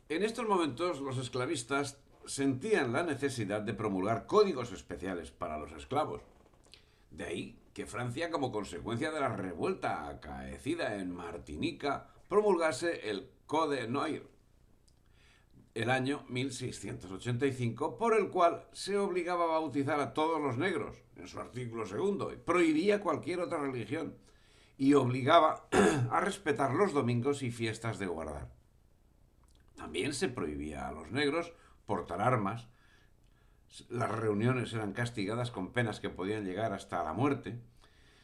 En estos momentos los esclavistas sentían la necesidad de promulgar códigos especiales para los esclavos. De ahí que Francia, como consecuencia de la revuelta acaecida en Martinica, promulgase el Code Noir el año 1685, por el cual se obligaba a bautizar a todos los negros, en su artículo segundo, y prohibía cualquier otra religión, y obligaba a respetar los domingos y fiestas de guardar. También se prohibía a los negros portar armas, las reuniones eran castigadas con penas que podían llegar hasta la muerte,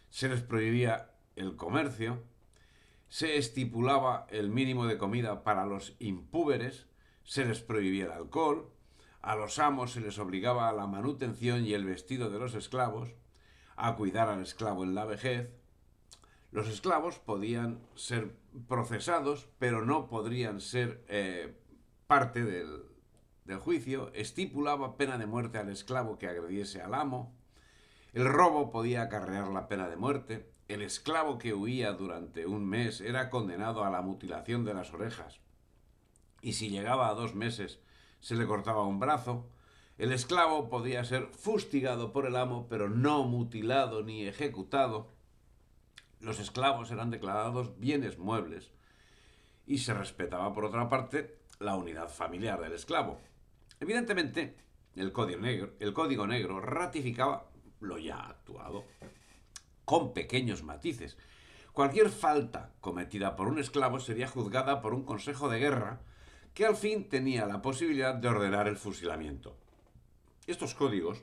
se les prohibía el comercio, se estipulaba el mínimo de comida para los impúberes, se les prohibía el alcohol, a los amos se les obligaba a la manutención y el vestido de los esclavos, a cuidar al esclavo en la vejez. Los esclavos podían ser procesados, pero no podrían ser parte del juicio. Estipulaba pena de muerte al esclavo que agrediese al amo. El robo podía acarrear la pena de muerte. El esclavo que huía durante un mes era condenado a la mutilación de las orejas. Y si llegaba a 2 meses, se le cortaba un brazo. El esclavo podía ser fustigado por el amo, pero no mutilado ni ejecutado. Los esclavos eran declarados bienes muebles y se respetaba, por otra parte, la unidad familiar del esclavo. Evidentemente, el Código Negro ratificaba lo ya actuado, con pequeños matices. Cualquier falta cometida por un esclavo sería juzgada por un consejo de guerra que al fin tenía la posibilidad de ordenar el fusilamiento. Estos códigos,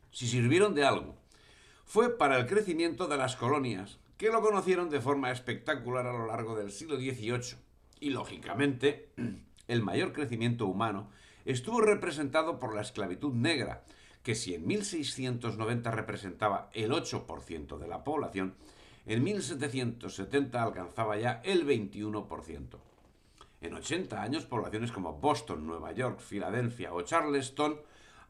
si sirvieron de algo, fue para el crecimiento de las colonias, que lo conocieron de forma espectacular a lo largo del siglo XVIII. Y, lógicamente, el mayor crecimiento humano estuvo representado por la esclavitud negra, que si en 1690 representaba el 8% de la población, en 1770 alcanzaba ya el 21%. En 80 años, poblaciones como Boston, Nueva York, Filadelfia o Charleston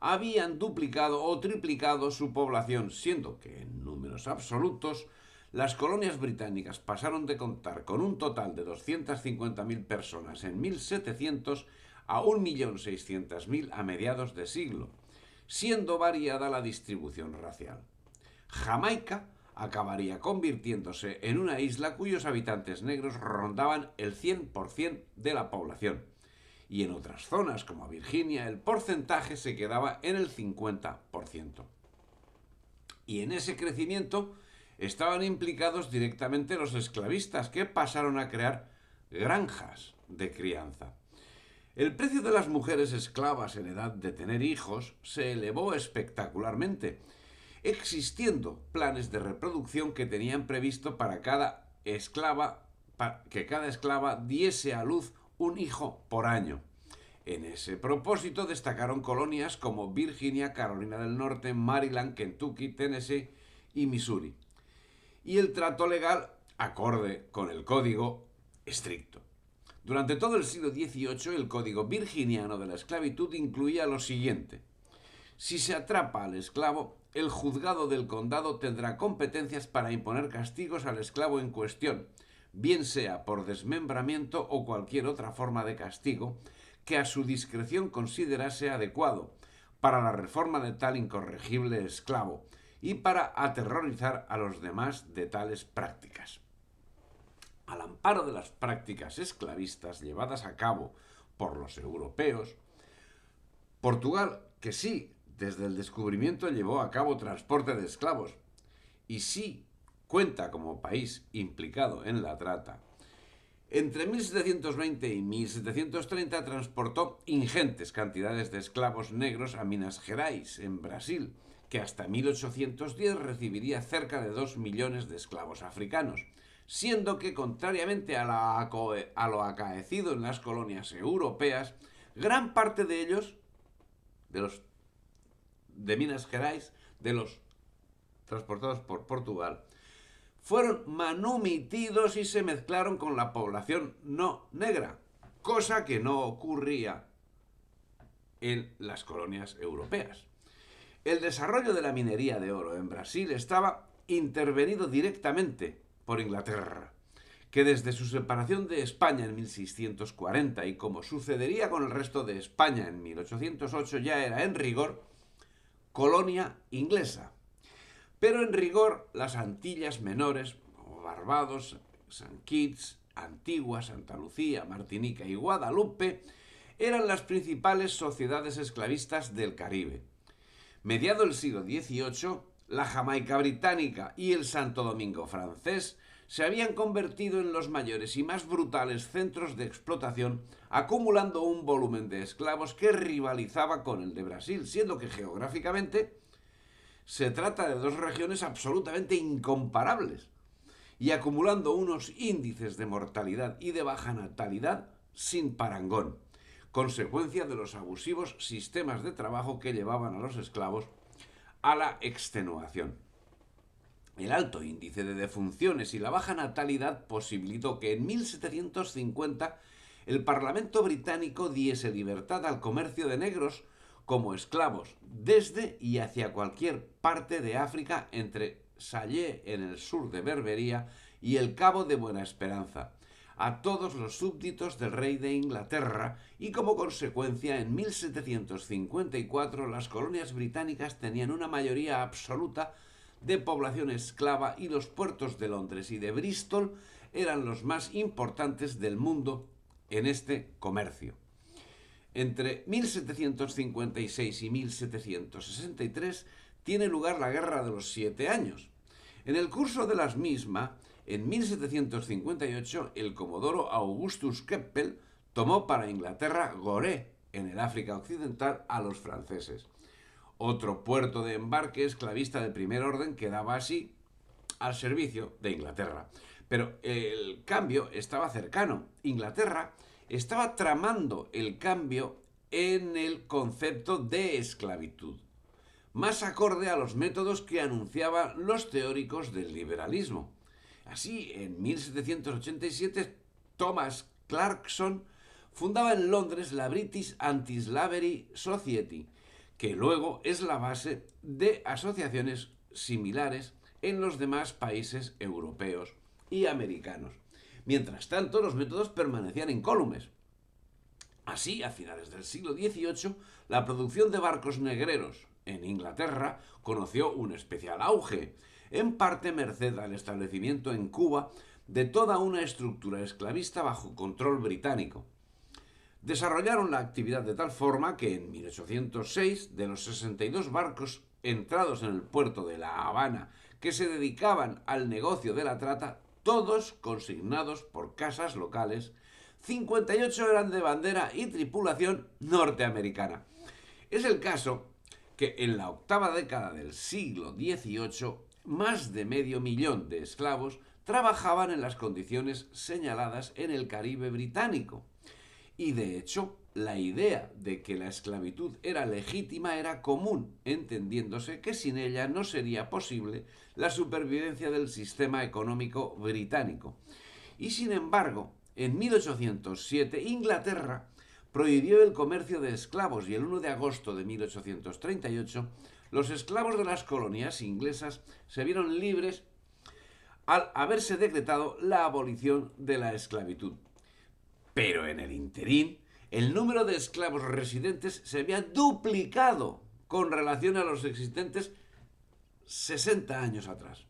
habían duplicado o triplicado su población, siendo que en números absolutos las colonias británicas pasaron de contar con un total de 250.000 personas en 1700 a 1.600.000 a mediados de siglo, siendo variada la distribución racial. Jamaica acabaría convirtiéndose en una isla cuyos habitantes negros rondaban el 100% de la población, y en otras zonas como Virginia el porcentaje se quedaba en el 50%. Y en ese crecimiento estaban implicados directamente los esclavistas, que pasaron a crear granjas de crianza. El precio de las mujeres esclavas en edad de tener hijos se elevó espectacularmente, existiendo planes de reproducción que tenían previsto para que cada esclava diese a luz un hijo por año. En ese propósito destacaron colonias como Virginia, Carolina del Norte, Maryland, Kentucky, Tennessee y Missouri. Y el trato legal acorde con el código estricto. Durante todo el siglo XVIII, el código virginiano de la esclavitud incluía lo siguiente: si se atrapa al esclavo, el juzgado del condado tendrá competencias para imponer castigos al esclavo en cuestión, bien sea por desmembramiento o cualquier otra forma de castigo que a su discreción considerase adecuado para la reforma de tal incorregible esclavo y para aterrorizar a los demás de tales prácticas. Al amparo de las prácticas esclavistas llevadas a cabo por los europeos, Portugal, que sí, desde el descubrimiento llevó a cabo transporte de esclavos y sí cuenta como país implicado en la trata, entre 1720 y 1730 transportó ingentes cantidades de esclavos negros a Minas Gerais, en Brasil, que hasta 1810 recibiría cerca de 2 millones de esclavos africanos, siendo que, contrariamente a lo acaecido en las colonias europeas, gran parte de ellos, de Minas Gerais, de los transportados por Portugal, fueron manumitidos y se mezclaron con la población no negra, cosa que no ocurría en las colonias europeas. El desarrollo de la minería de oro en Brasil estaba intervenido directamente por Inglaterra, que desde su separación de España en 1640 y como sucedería con el resto de España en 1808 ya era en rigor colonia inglesa. Pero en rigor las Antillas Menores, como Barbados, San Kitts, Antigua, Santa Lucía, Martinica y Guadalupe, eran las principales sociedades esclavistas del Caribe. Mediado el siglo XVIII, la Jamaica británica y el Santo Domingo francés se habían convertido en los mayores y más brutales centros de explotación, acumulando un volumen de esclavos que rivalizaba con el de Brasil, siendo que geográficamente se trata de dos regiones absolutamente incomparables y acumulando unos índices de mortalidad y de baja natalidad sin parangón, consecuencia de los abusivos sistemas de trabajo que llevaban a los esclavos a la extenuación. El alto índice de defunciones y la baja natalidad posibilitó que en 1750 el Parlamento británico diese libertad al comercio de negros como esclavos desde y hacia cualquier parte de África entre Sallé en el sur de Berbería y el Cabo de Buena Esperanza, a todos los súbditos del rey de Inglaterra, y como consecuencia en 1754 las colonias británicas tenían una mayoría absoluta de población esclava y los puertos de Londres y de Bristol eran los más importantes del mundo en este comercio. Entre 1756 y 1763 tiene lugar la Guerra de los 7 Años. En el curso de las mismas, en 1758, el comodoro Augustus Keppel tomó para Inglaterra Gorée, en el África Occidental, a los franceses. Otro puerto de embarque esclavista de primer orden quedaba así al servicio de Inglaterra. Pero el cambio estaba cercano. Inglaterra estaba tramando el cambio en el concepto de esclavitud, más acorde a los métodos que anunciaban los teóricos del liberalismo. Así, en 1787, Thomas Clarkson fundaba en Londres la British Anti-Slavery Society, que luego es la base de asociaciones similares en los demás países europeos y americanos. Mientras tanto, los métodos permanecían incólumes. Así, a finales del siglo XVIII, la producción de barcos negreros en Inglaterra conoció un especial auge, en parte merced al establecimiento en Cuba de toda una estructura esclavista bajo control británico. Desarrollaron la actividad de tal forma que en 1806, de los 62 barcos entrados en el puerto de La Habana que se dedicaban al negocio de la trata, todos consignados por casas locales, 58 eran de bandera y tripulación norteamericana. Es el caso que en la octava década del siglo XVIII, más de medio millón de esclavos trabajaban en las condiciones señaladas en el Caribe británico. Y de hecho, la idea de que la esclavitud era legítima era común, entendiéndose que sin ella no sería posible la supervivencia del sistema económico británico. Y sin embargo, en 1807, Inglaterra prohibió el comercio de esclavos y el 1 de agosto de 1838 los esclavos de las colonias inglesas se vieron libres al haberse decretado la abolición de la esclavitud. Pero en el interín, el número de esclavos residentes se había duplicado con relación a los existentes 60 años atrás.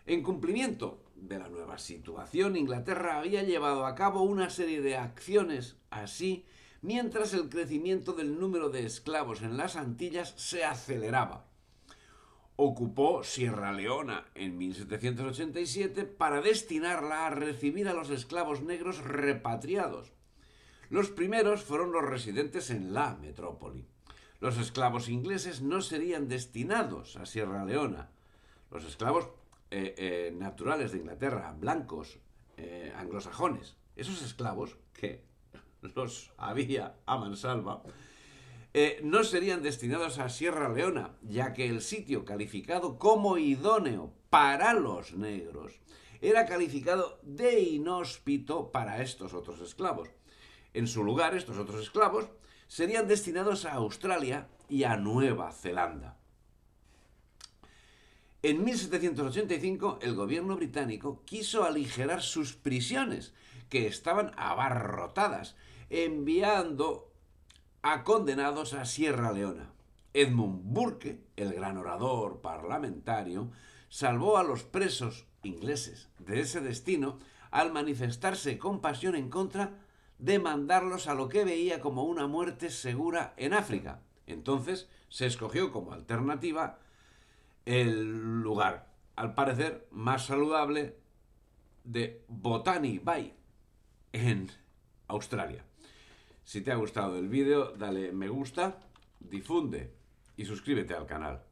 En cumplimiento de la nueva situación, Inglaterra había llevado a cabo una serie de acciones así, mientras el crecimiento del número de esclavos en las Antillas se aceleraba. Ocupó Sierra Leona en 1787 para destinarla a recibir a los esclavos negros repatriados. Los primeros fueron los residentes en la metrópoli. Los esclavos ingleses no serían destinados a Sierra Leona. Los esclavos naturales de Inglaterra, blancos, anglosajones, esos esclavos que los había a mansalva, no serían destinados a Sierra Leona, ya que el sitio calificado como idóneo para los negros era calificado de inhóspito para estos otros esclavos. En su lugar, estos otros esclavos serían destinados a Australia y a Nueva Zelanda. En 1785 el gobierno británico quiso aligerar sus prisiones, que estaban abarrotadas, enviando a condenados a Sierra Leona. Edmund Burke, el gran orador parlamentario, salvó a los presos ingleses de ese destino al manifestarse compasión en contra de mandarlos a lo que veía como una muerte segura en África. Entonces se escogió como alternativa el lugar, al parecer, más saludable de Botany Bay, en Australia. Si te ha gustado el vídeo, dale me gusta, difunde y suscríbete al canal.